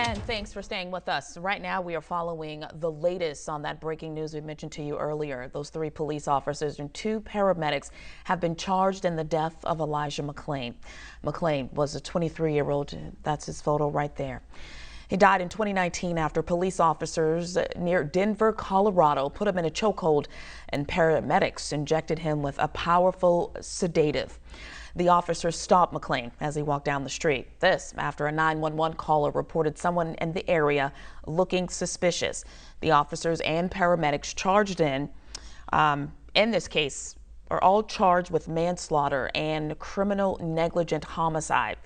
And thanks for staying with us. Right now, we are following the latest on that breaking news we mentioned to you earlier. Those 3 police officers and 2 paramedics have been charged in the death of Elijah McClain. McClain was a 23-year-old. That's his photo right there. He died in 2019 after police officers near Denver, Colorado, put him in a chokehold and paramedics injected him with a powerful sedative. The officers stopped McClain as he walked down the street. This after a 911 caller reported someone in the area looking suspicious. The officers and paramedics charged in this case are all charged with manslaughter and criminal negligent homicide.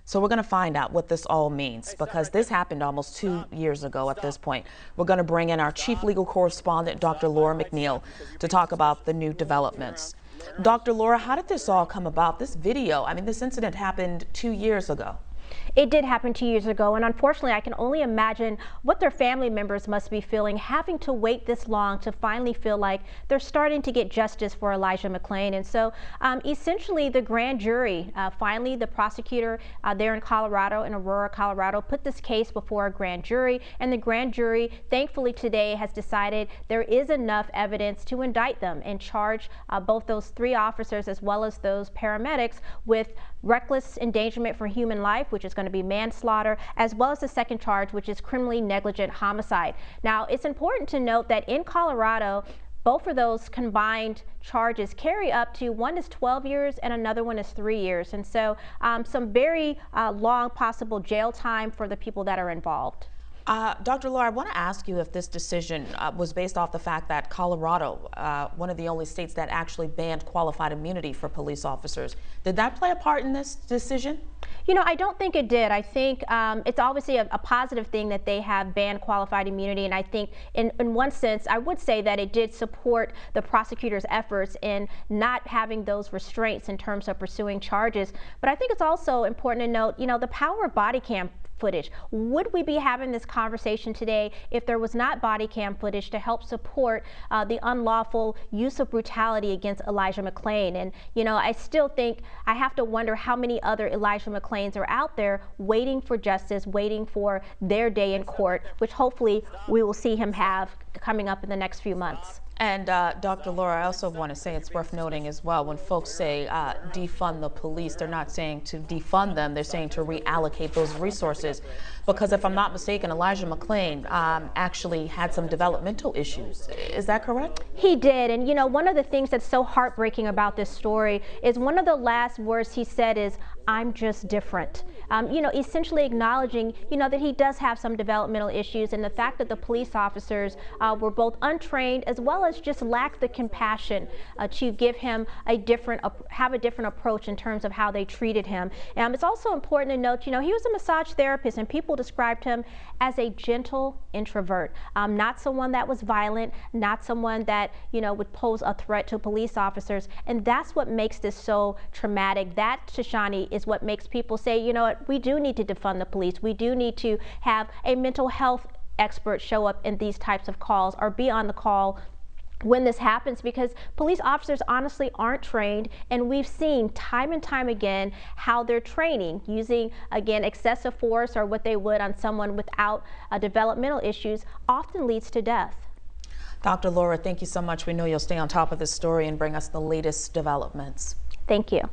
So we're going to find out what this all means, because this happened almost 2 years ago at this point. We're going to bring in our chief legal correspondent, Dr. Laura McNeal, to talk about the new developments. Dr. Laura, how did this all come about? This video, I mean, this incident happened 2 years ago. It did happen 2 years ago, and unfortunately, I can only imagine what their family members must be feeling, having to wait this long to finally feel like they're starting to get justice for Elijah McClain. And so, essentially, the grand jury, finally, the prosecutor there in Colorado, in Aurora, Colorado, put this case before a grand jury, and the grand jury, thankfully, today has decided there is enough evidence to indict them and charge both those 3 officers as well as those paramedics with reckless endangerment for human life, which is going to be manslaughter, as well as the second charge, which is criminally negligent homicide. Now, it's important to note that in Colorado, both of those combined charges carry up to, one is 12 years and another one is 3 years. And so some very long possible jail time for the people that are involved. Dr. Laura, I want to ask you if this decision was based off the fact that Colorado, one of the only states that actually banned qualified immunity for police officers. Did that play a part in this decision? You know, I don't think it did. I think it's obviously a positive thing that they have banned qualified immunity, and I think in one sense, I would say that it did support the prosecutor's efforts in not having those restraints in terms of pursuing charges. But I think it's also important to note, you know, the power of body cam footage. Would we be having this conversation today if there was not body cam footage to help support the unlawful use of brutality against Elijah McClain? And, you know, I still think I have to wonder how many other Elijah McClains are out there waiting for justice, waiting for their day in court, which hopefully we will see him have coming up in the next few months. And Dr. Laura, I also want to say it's worth noting as well, when folks say defund the police, they're not saying to defund them, they're saying to reallocate those resources. Because if I'm not mistaken, Elijah McClain actually had some developmental issues. Is that correct? He did. And, you know, one of the things that's so heartbreaking about this story is one of the last words he said is, "I'm just different." You know, essentially acknowledging, you know, that he does have some developmental issues, and the fact that the police officers were both untrained as well as just lacked the compassion to give him have a different approach in terms of how they treated him. It's also important to note, you know, he was a massage therapist, and people described him as a gentle introvert, not someone that was violent, not someone that, you know, would pose a threat to police officers. And that's what makes this so traumatic. That, Tashanea, is what makes people say, you know what, we do need to defund the police. We do need to have a mental health expert show up in these types of calls or be on the call when this happens, because police officers honestly aren't trained, and we've seen time and time again how their training using, again, excessive force or what they would on someone without developmental issues often leads to death. Dr. Laura, thank you so much. We know you'll stay on top of this story and bring us the latest developments. Thank you.